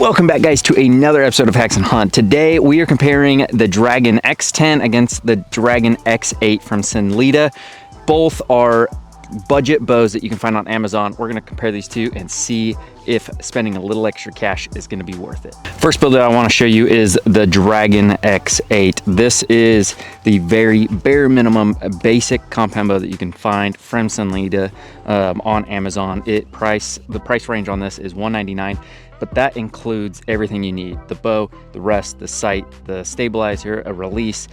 Welcome back, guys, to another episode of Haxenhunt. Today we are comparing the Dragon X10 against the Dragon X8 from Sanlida. Both are budget bows that you can find on Amazon. We're going to compare these two and see if spending a little extra cash is going to be worth it. First build that I want to show you is the Dragon X8. This is the very bare minimum basic compound bow that you can find from Sanlida on Amazon. The price range on this is $199, but that includes everything you need: the bow, the rest, the sight, the stabilizer, a release,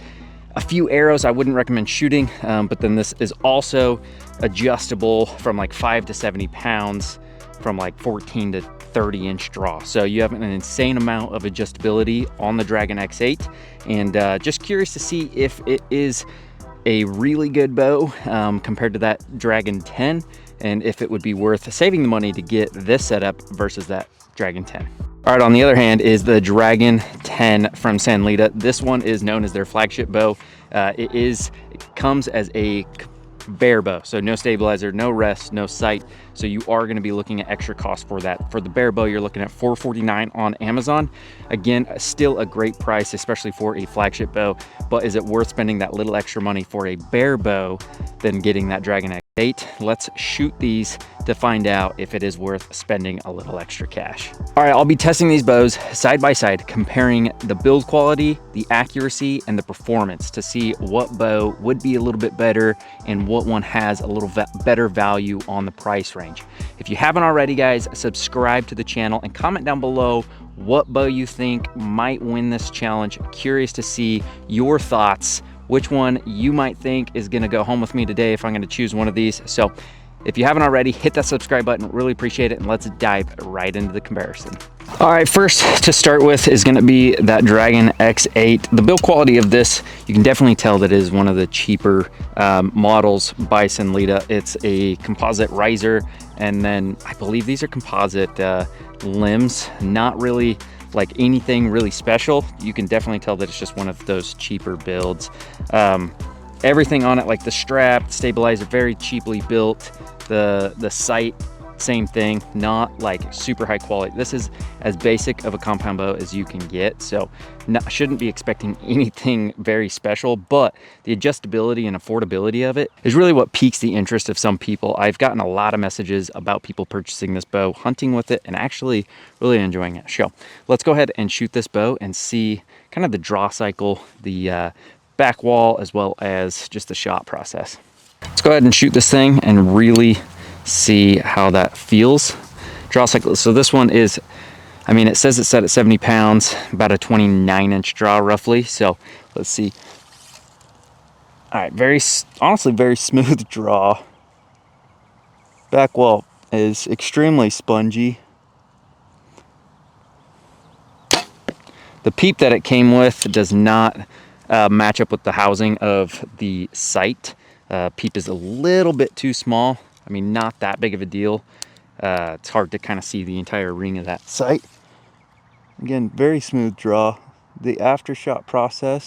a few arrows. I wouldn't recommend shooting, but then this is also adjustable from like 5 to 70 pounds, from like 14 to 30 inch draw. So you have an insane amount of adjustability on the Dragon X8, and just curious to see if it is a really good bow compared to that Dragon 10, and if it would be worth saving the money to get this setup versus that Dragon 10. All right, on the other hand is the Dragon 10 from Sanlida. This one is known as their flagship bow. It comes as a bare bow, so no stabilizer, no rest, no sight. So you are going to be looking at extra cost for that. For the bare bow, you're looking at $449 on Amazon. Again, still a great price, especially for a flagship bow, but is it worth spending that little extra money for a bare bow than getting that Dragon X8? Let's shoot these to find out if it is worth spending a little extra cash. All right, I'll be testing these bows side by side, comparing the build quality, the accuracy, and the performance to see what bow would be a little bit better and what one has a little better value on the price range. If you haven't already, guys, subscribe to the channel and comment down below what bow you think might win this challenge. Curious to see your thoughts, which one you might think is going to go home with me today if I'm going to choose one of these. So if you haven't already, hit that subscribe button. Really appreciate it, and let's dive right into the comparison. All right, first to start with is going to be that Dragon X8. The build quality of this, you can definitely tell that it is one of the cheaper models by Sanlida. It's a composite riser, and then I believe these are composite limbs. Not really like anything really special. You can definitely tell that it's just one of those cheaper builds. Everything on it, like the strap, the stabilizer, very cheaply built. The sight, same thing, not like super high quality. This is as basic of a compound bow as you can get, so shouldn't be expecting anything very special, but the adjustability and affordability of it is really what piques the interest of some people. I've gotten a lot of messages about people purchasing this bow, hunting with it, and actually really enjoying it. So let's go ahead and shoot this bow and see kind of the draw cycle, the back wall, as well as just the shot process. Let's go ahead and shoot this thing and really see how that feels. Draw cycle. So this one is, I mean, it says it's set at 70 pounds, about a 29 inch draw roughly. So let's see. All right, honestly, very smooth draw. Back wall is extremely spongy. The peep that it came with does not match up with the housing of the sight. Peep is a little bit too small. I mean, not that big of a deal. It's hard to kind of see the entire ring of that sight. Again, very smooth draw. The aftershot process,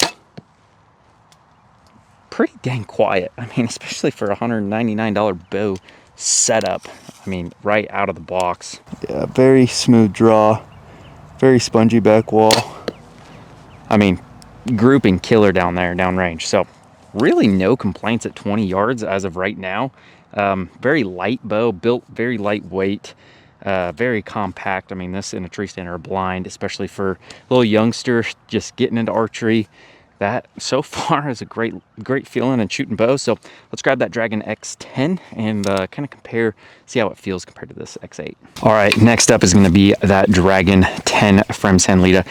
pretty dang quiet. I mean, especially for a $199 bow setup. I mean, right out of the box. Yeah, very smooth draw. Very spongy back wall. I mean, grouping killer down there, downrange. So really no complaints at 20 yards as of right now. Very light bow, built very lightweight, very compact. I mean, this in a tree stand or a blind, especially for a little youngster just getting into archery. That so far is a great feeling and shooting bows. So let's grab that Dragon X10 and kind of compare, see how it feels compared to this X8. All right, next up is going to be that Dragon 10 from Sanlida.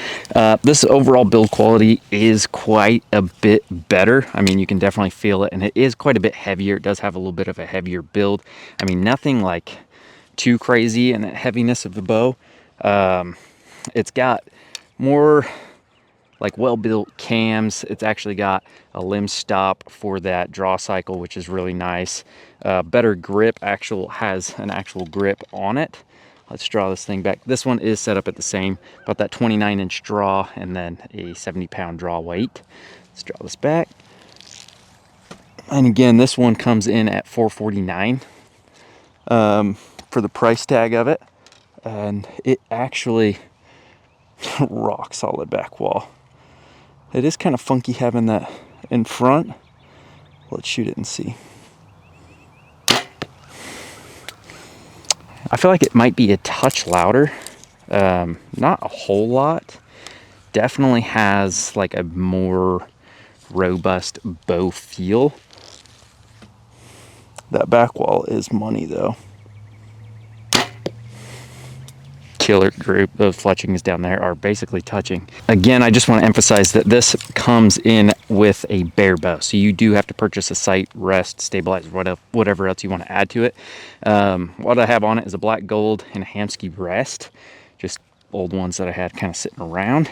This overall build quality is quite a bit better. I mean, you can definitely feel it, and it is quite a bit heavier. It does have a little bit of a heavier build. I mean, nothing like too crazy in the heaviness of the bow. It's got more like well-built cams. It's actually got a limb stop for that draw cycle, which is really nice. Better grip, has an actual grip on it. Let's draw this thing back. This one is set up at the same, about that 29 inch draw, and then a 70 pound draw weight. Let's draw this back. And again, this one comes in at $449 for the price tag of it. And it actually Rock solid back wall. It is kind of funky having that in front. Let's shoot it and see. I feel like it might be a touch louder. Not a whole lot. Definitely has like a more robust bow feel. That back wall is money though. Killer group. Those fletchings down there are basically touching. Again, I just want to emphasize that this comes in with a bare bow, so you do have to purchase a sight, rest, stabilizer, whatever else you want to add to it. What I have on it is a black gold and a Hamsky rest, just old ones that I had kind of sitting around,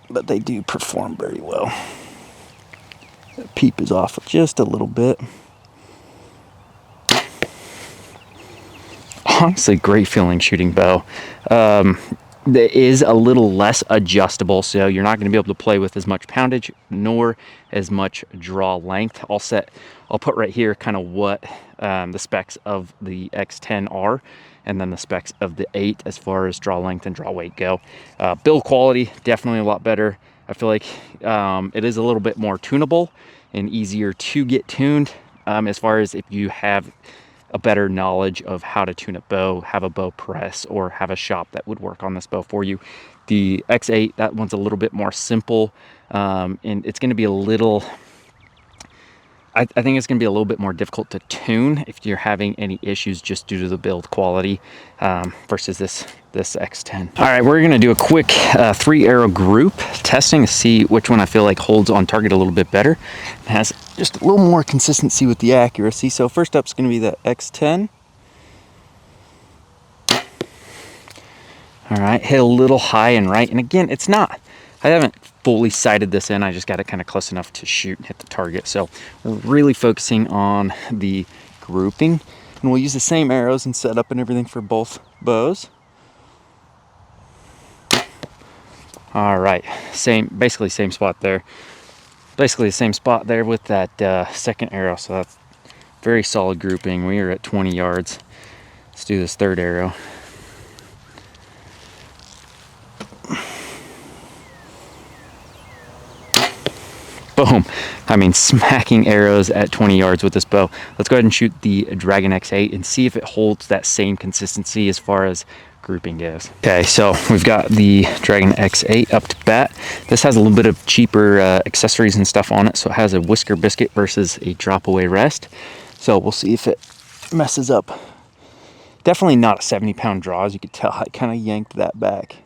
but they do perform very well. The peep is off just a little bit. Honestly, great feeling shooting bow. It is a little less adjustable, so you're not going to be able to play with as much poundage nor as much draw length. I'll put right here kind of what the specs of the X10 are, and then the specs of the 8 as far as draw length and draw weight go. Build quality, definitely a lot better. I feel like it is a little bit more tunable and easier to get tuned, as far as if you have a better knowledge of how to tune a bow, have a bow press, or have a shop that would work on this bow for you. The X8, that one's a little bit more simple, and it's going to be a little, I think it's going to be a little bit more difficult to tune if you're having any issues just due to the build quality, versus this X10. All right, we're going to do a quick 3-arrow group testing to see which one I feel like holds on target a little bit better. It has just a little more consistency with the accuracy. So first up is going to be the X10. All right, hit a little high and right. And again, I haven't fully sighted this in. I just got it kind of close enough to shoot and hit the target. So we're really focusing on the grouping. And we'll use the same arrows and setup and everything for both bows. All right, basically same spot there. Basically the same spot there with that second arrow. So that's very solid grouping. We are at 20 yards. Let's do this third arrow. Boom. I mean, smacking arrows at 20 yards with this bow. Let's go ahead and shoot the Dragon X8 and see if it holds that same consistency as far as grouping goes. Okay, so we've got the Dragon X8 up to bat. This has a little bit of cheaper accessories and stuff on it. So it has a whisker biscuit versus a drop away rest. So we'll see if it messes up. Definitely not a 70-pound draw, as you can tell. I kind of yanked that back.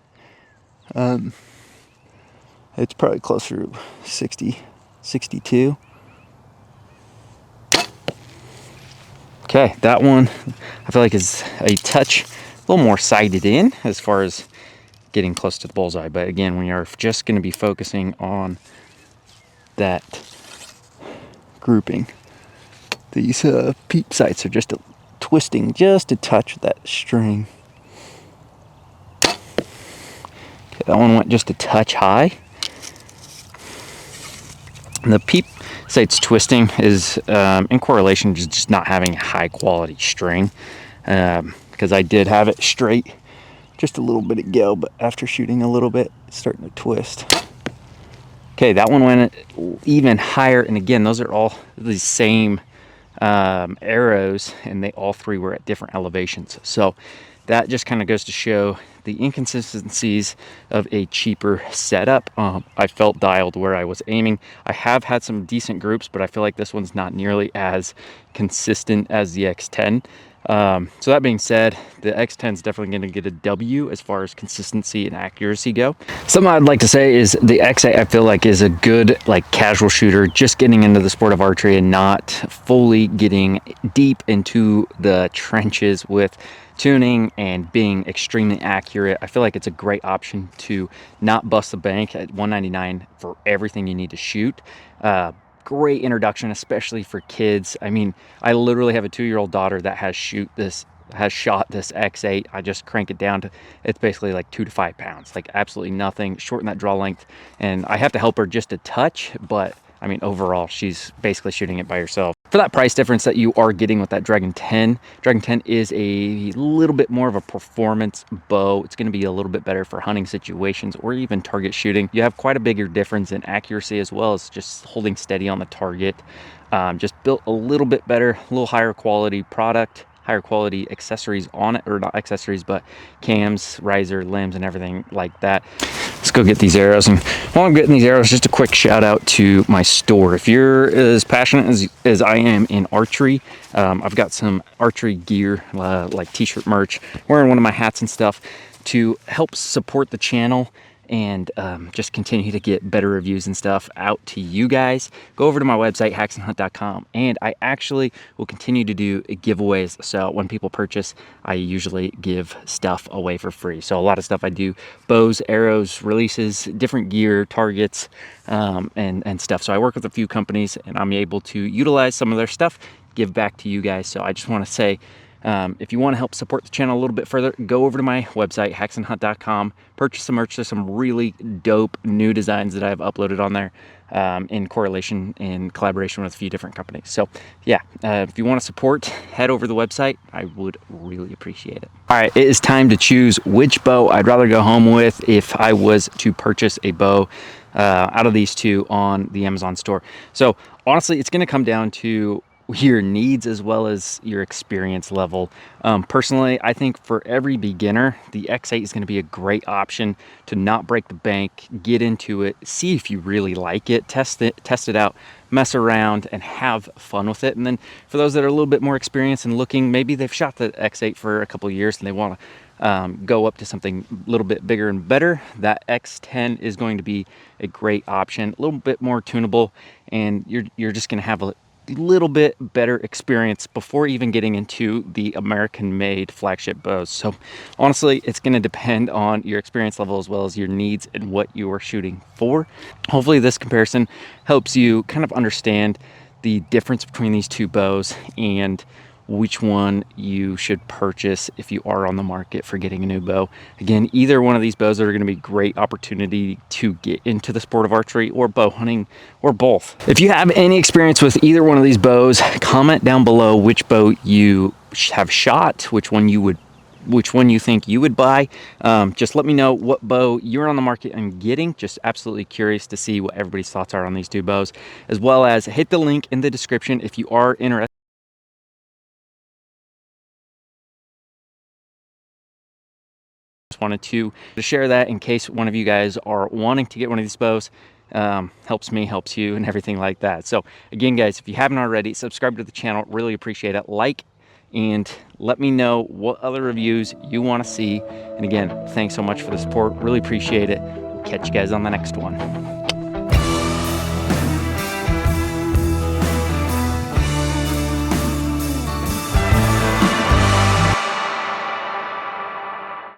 It's probably closer to 60. 62. Okay, that one I feel like is a touch, a little more sighted in as far as getting close to the bullseye. But again, we are just going to be focusing on that grouping. These peep sights are just twisting just a touch of that string. Okay, that one went just a touch high. And the peep sights twisting is in correlation to just not having a high quality string, because I did have it straight just a little bit ago, but after shooting a little bit, it's starting to twist. Okay, that one went even higher, and again, those are all the same arrows, and they all three were at different elevations. So that just kind of goes to show the inconsistencies of a cheaper setup. I felt dialed where I was aiming. I have had some decent groups, but I feel like this one's not nearly as consistent as the X10. So that being said, the X10 is definitely going to get a W as far as consistency and accuracy go. Something I'd like to say is the X8 I feel like is a good like casual shooter, just getting into the sport of archery and not fully getting deep into the trenches with tuning and being extremely accurate. I feel like it's a great option to not bust the bank at $199 for everything you need to shoot. Great introduction, especially for kids. I mean, I literally have a 2-year-old daughter that has shot this X8. I just crank it down to, it's basically like 2 to 5 pounds, like absolutely nothing. Shorten that draw length, and I have to help her just a touch, but I mean, overall, she's basically shooting it by herself. for that price difference that you are getting with that Dragon 10. Dragon 10 is a little bit more of a performance bow. It's going to be a little bit better for hunting situations or even target shooting. You have quite a bigger difference in accuracy as well as just holding steady on the target. Just built a little bit better, a little higher quality product, higher quality accessories on it, or not accessories, but cams, riser, limbs, and everything like that. Let's go get these arrows. And while I'm getting these arrows, just a quick shout out to my store. If you're as passionate as I am in archery, I've got some archery gear, like t-shirt merch, wearing one of my hats and stuff to help support the channel and just continue to get better reviews and stuff out to you guys. Go over to my website, haxenhunt.com, and I actually will continue to do giveaways. So when people purchase, I usually give stuff away for free. So a lot of stuff I do, bows, arrows, releases, different gear, targets, and stuff. So I work with a few companies and I'm able to utilize some of their stuff, give back to you guys. So I just want to say, if you want to help support the channel a little bit further, go over to my website, haxenhunt.com, purchase some merch. There's some really dope new designs that I've uploaded on there in collaboration with a few different companies. So yeah, if you want to support, head over to the website. I would really appreciate it. All right, it is time to choose which bow I'd rather go home with if I was to purchase a bow out of these two on the Amazon store. So honestly, it's going to come down to your needs as well as your experience level. Personally, I think for every beginner, the X8 is going to be a great option to not break the bank, get into it, see if you really like it, test it out, mess around, and have fun with it. And then for those that are a little bit more experienced and looking, maybe they've shot the X8 for a couple of years and they want to go up to something a little bit bigger and better, that X10 is going to be a great option, a little bit more tunable, and you're just going to have a little bit better experience before even getting into the American-made flagship bows. So honestly, it's going to depend on your experience level as well as your needs and what you are shooting for. Hopefully this comparison helps you kind of understand the difference between these two bows and which one you should purchase if you are on the market for getting a new bow. Again, either one of these bows are going to be a great opportunity to get into the sport of archery or bow hunting, or both. If you have any experience with either one of these bows, comment down below which bow you have shot, which one you think you would buy. Just let me know what bow you're on the market and getting. Just absolutely curious to see what everybody's thoughts are on these two bows, as well as hit the link in the description if you are interested. Wanted to share that in case one of you guys are wanting to get one of these bows. Helps me, helps you, and everything like that. So again, guys, if you haven't already, subscribe to the channel, really appreciate it. Like, and let me know what other reviews you want to see. And again, thanks so much for the support, really appreciate it. We'll catch you guys on the next one.